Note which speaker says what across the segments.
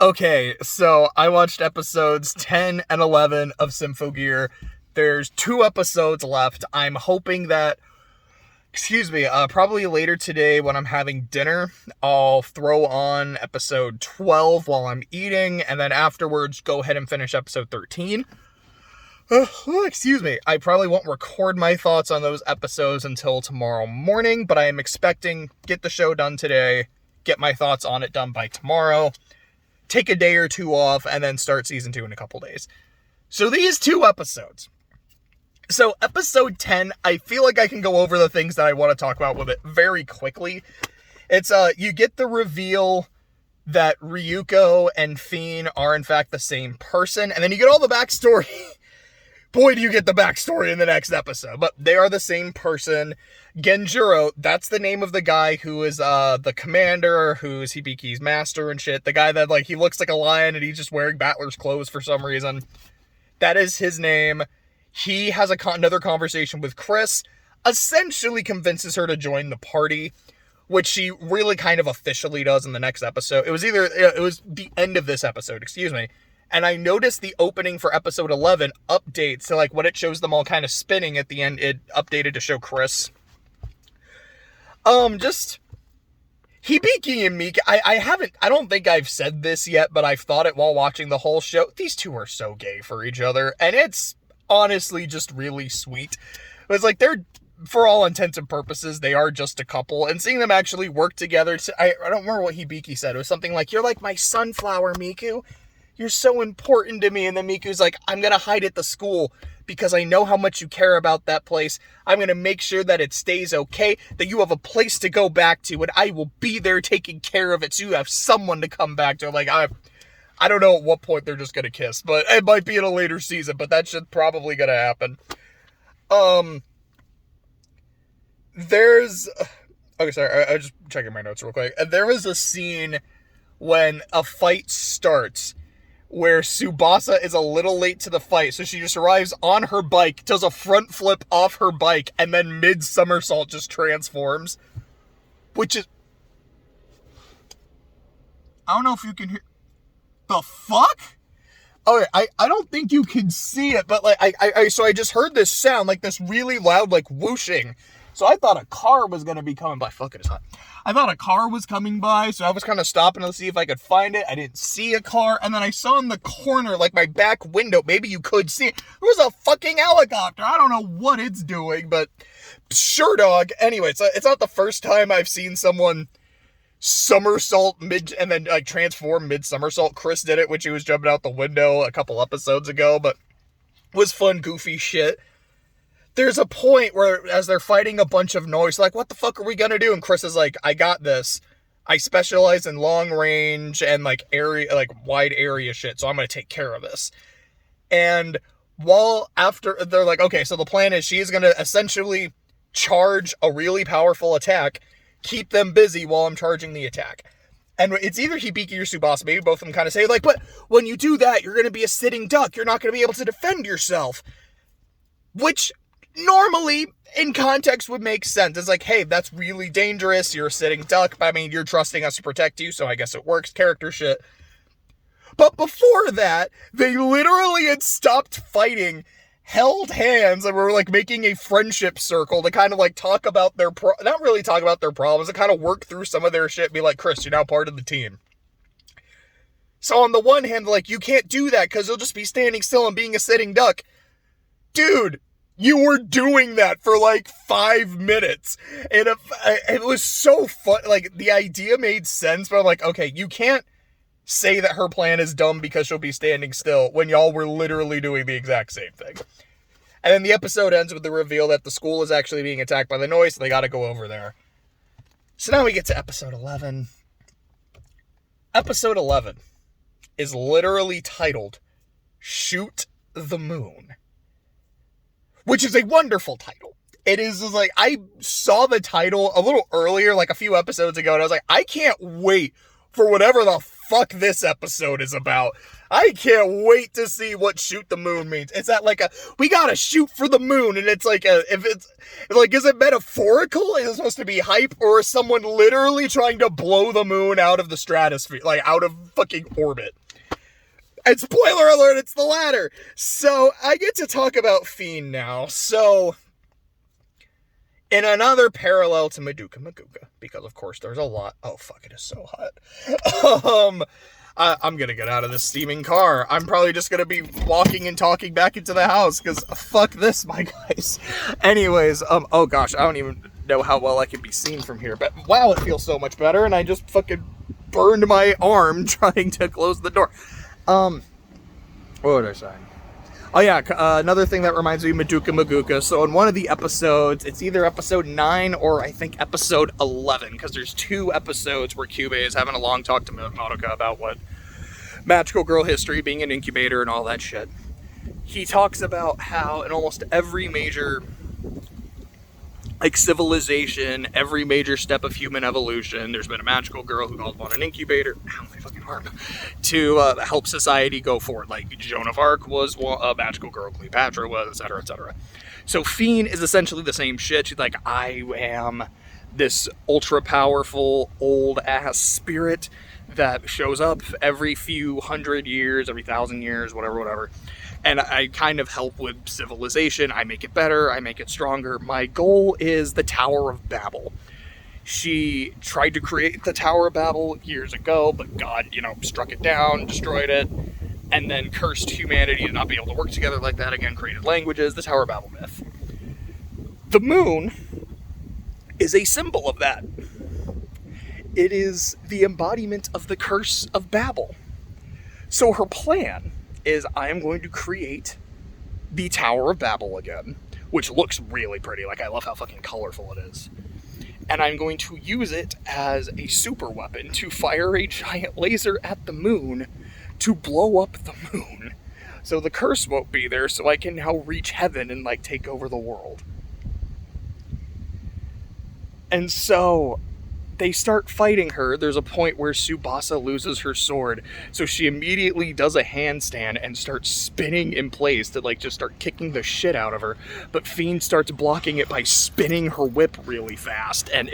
Speaker 1: Okay, so I watched episodes 10 and 11 of Symphogear. There's 2 episodes left. I'm hoping that, probably later today when I'm having dinner, I'll throw on episode 12 while I'm eating, and then afterwards go ahead and finish episode 13. I probably won't record my thoughts on those episodes until tomorrow morning, but I am expecting get the show done today, get my thoughts on it done by tomorrow, take a day or 2 off, and then start season 2 in a couple days. So these 2 episodes. So episode 10, I feel like I can go over the things that I want to talk about with it very quickly. It's, you get the reveal that Ryuko and Fiend are in fact the same person, and then you get all the backstory. Boy, do you get the backstory in the next episode. But they are the same person. Genjuro, that's the name of the guy who is the commander, who's Hibiki's master and shit. The guy that, he looks like a lion and he's just wearing Battler's clothes for some reason. That is his name. He has another conversation with Chris, essentially convinces her to join the party, which she really kind of officially does in the next episode. It was the end of this episode, And I noticed the opening for episode 11 updates. So, when it shows them all kind of spinning at the end, it updated to show Chris. Just Hibiki and Mika. I don't think I've said this yet, but I've thought it while watching the whole show. These 2 are so gay for each other. And it's honestly just really sweet. It's they're, for all intents and purposes, they are just a couple. And seeing them actually work together, I don't remember what Hibiki said. It was something like, "You're like my sunflower, Miku. You're so important to me." And then Miku's like, "I'm going to hide at the school because I know how much you care about that place. I'm going to make sure that it stays okay, that you have a place to go back to, and I will be there taking care of it so you have someone to come back to." I don't know at what point they're just going to kiss, but it might be in a later season, but that should probably going to happen. Okay, sorry, I was just checking my notes real quick. And there was a scene when a fight starts where Tsubasa is a little late to the fight, so she just arrives on her bike, does a front flip off her bike, and then mid-somersault just transforms. Which is... I don't know if you can hear... The fuck? Okay, I don't think you can see it, but, so I just heard this sound, this really loud, whooshing. So I thought a car was going to be coming by. Fuck, it is hot. I thought a car was coming by, so I was kind of stopping to see if I could find it. I didn't see a car, and then I saw in the corner, my back window, maybe you could see it. There was a fucking helicopter. I don't know what it's doing, but sure, dog. Anyway, it's not the first time I've seen someone somersault and then transform mid-somersault. Chris did it when she was jumping out the window a couple episodes ago, but it was fun, goofy shit. There's a point where, as they're fighting a bunch of noise, what the fuck are we gonna do? And Chris is like, "I got this. I specialize in long range and, wide area shit, so I'm gonna take care of this." And after, they're like, okay, so the plan is she's gonna essentially charge a really powerful attack, keep them busy while I'm charging the attack. And it's either Hibiki or Tsubasa, maybe both of them kind of say, but when you do that, you're gonna be a sitting duck. You're not gonna be able to defend yourself. Which... normally, in context, would make sense. It's hey, that's really dangerous. You're a sitting duck. I mean, you're trusting us to protect you, so I guess it works. Character shit. But before that, they literally had stopped fighting, held hands, and were, making a friendship circle to kind of, talk about their not really talk about their problems, to kind of work through some of their shit, be like, "Chris, you're now part of the team." So on the one hand, you can't do that because you'll just be standing still and being a sitting duck. Dude, you were doing that for 5 minutes. And it was so fun. The idea made sense, but I'm okay, you can't say that her plan is dumb because she'll be standing still when y'all were literally doing the exact same thing. And then the episode ends with the reveal that the school is actually being attacked by the noise, so they gotta go over there. So now we get to episode 11. Episode 11 is literally titled Shoot the Moon, which is a wonderful title. It is I saw the title a little earlier, a few episodes ago, and I was I can't wait for whatever the fuck this episode is about. I can't wait to see what shoot the moon means. Is that like we gotta shoot for the moon, and it's like is it metaphorical? Is it supposed to be hype, or is someone literally trying to blow the moon out of the stratosphere, like out of fucking orbit? And spoiler alert, it's the latter. So I get to talk about Fiend now. So in another parallel to Madoka Magica, because of course there's a lot. Oh fuck, it is so hot. I'm gonna get out of this steaming car. I'm probably just gonna be walking and talking back into the house, because fuck this, my guys. Anyways, oh gosh, I don't even know how well I can be seen from here, but wow, it feels so much better, and I just fucking burned my arm trying to close the door. What was I saying? Oh yeah, another thing that reminds me of Madoka Magica. So in one of the episodes, it's either episode 9 or I think episode 11, because there's 2 episodes where Kyubey is having a long talk to Madoka about what magical girl history, being an incubator and all that shit. He talks about how in almost every major civilization, every major step of human evolution, there's been a magical girl who called upon an incubator, ow, my fucking arm, to help society go forward. Like Joan of Arc was a magical girl, Cleopatra was, etc., etc. So Fiend is essentially the same shit. She's like, I am this ultra powerful old ass spirit that shows up every few hundred years, every 1,000 years, whatever. And I kind of help with civilization. I make it better. I make it stronger. My goal is the Tower of Babel. She tried to create the Tower of Babel years ago, but God, struck it down, destroyed it, and then cursed humanity to not be able to work together like that again, created languages, the Tower of Babel myth. The moon is a symbol of that. It is the embodiment of the curse of Babel. So her plan is I am going to create the Tower of Babel again, which looks really pretty. Like, I love how fucking colorful it is. And I'm going to use it as a super weapon to fire a giant laser at the moon to blow up the moon. So the curse won't be there, so I can now reach heaven and, take over the world. And so they start fighting her. There's a point where Tsubasa loses her sword, so she immediately does a handstand and starts spinning in place to just start kicking the shit out of her. But Fiend starts blocking it by spinning her whip really fast, and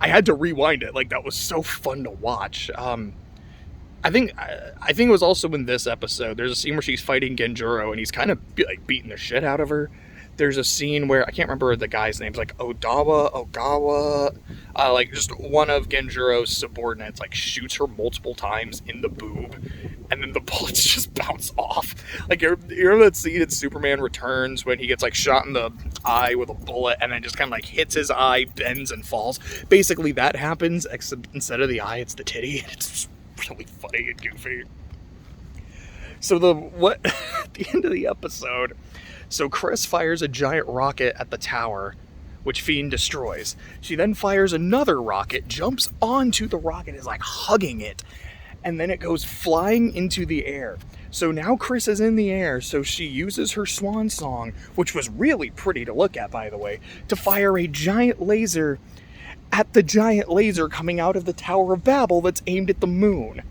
Speaker 1: I had to rewind it. That was so fun to watch. I think it was also in this episode. There's a scene where she's fighting Genjuro, and he's kind of beating the shit out of her. There's a scene where, I can't remember the guy's name, Ogawa, just one of Genjuro's subordinates, shoots her multiple times in the boob, and then the bullets just bounce off. You remember that scene in Superman Returns when he gets, shot in the eye with a bullet, and then just kind of, hits his eye, bends, and falls? Basically, that happens, except instead of the eye, it's the titty. It's just really funny and goofy. So at the end of the episode, so Chris fires a giant rocket at the tower, which Fiend destroys. She then fires another rocket, jumps onto the rocket, is hugging it, and then it goes flying into the air. So now Chris is in the air, so she uses her swan song, which was really pretty to look at, by the way, to fire a giant laser at the giant laser coming out of the Tower of Babel that's aimed at the moon.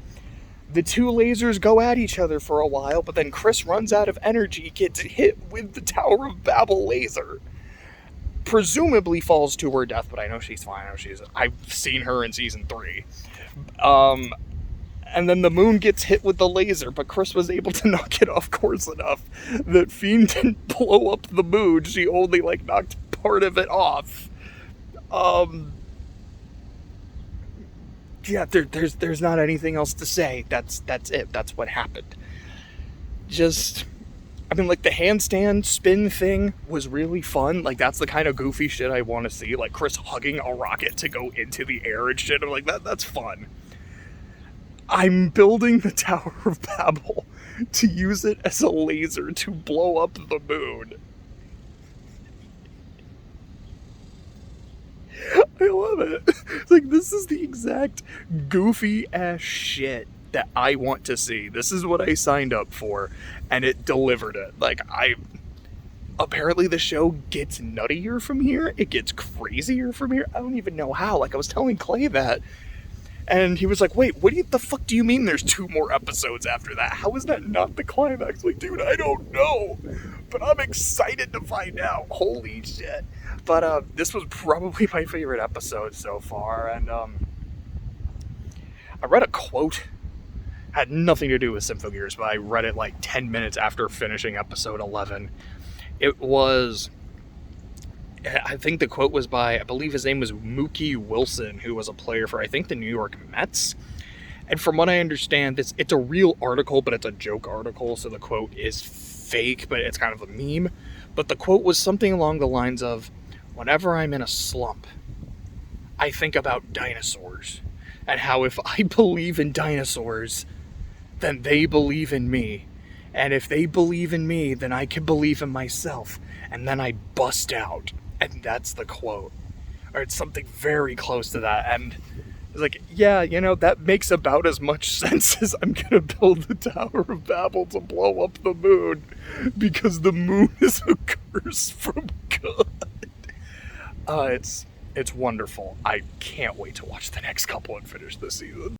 Speaker 1: The 2 lasers go at each other for a while, but then Chris runs out of energy, gets hit with the Tower of Babel laser. Presumably falls to her death, but I know she's fine. I've seen her in season 3. And then the moon gets hit with the laser, but Chris was able to knock it off course enough that Fiend didn't blow up the moon. She only, knocked part of it off. Yeah, there's not anything else to say. That's it. That's what happened. The handstand spin thing was really fun. That's the kind of goofy shit I want to see. Chris hugging a rocket to go into the air and shit. I'm that's fun. I'm building the Tower of Babel to use it as a laser to blow up the moon. I love it. This is the exact goofy ass shit that I want to see. This is what I signed up for, and it delivered it. Apparently the show gets nuttier from here. It gets crazier from here. I don't even know how. I was telling Clay that And he was like, wait, what the fuck do you mean there's 2 more episodes after that? How is that not the climax? Like, dude, I don't know. But I'm excited to find out. Holy shit. But this was probably my favorite episode so far. And I read a quote. Had nothing to do with Symphogears, but I read it like 10 minutes after finishing episode 11. It was... I think the quote was by, I believe his name was Mookie Wilson, who was a player for, I think, the New York Mets. And from what I understand, it's a real article, but it's a joke article, so the quote is fake, but it's kind of a meme. But the quote was something along the lines of, whenever I'm in a slump, I think about dinosaurs, and how if I believe in dinosaurs, then they believe in me. And if they believe in me, then I can believe in myself. And then I bust out. And that's the quote. Or it's something very close to that. And it's like, yeah, you know, that makes about as much sense as I'm gonna build the Tower of Babel to blow up the moon. Because the moon is a curse from God. It's wonderful. I can't wait to watch the next couple and finish the season.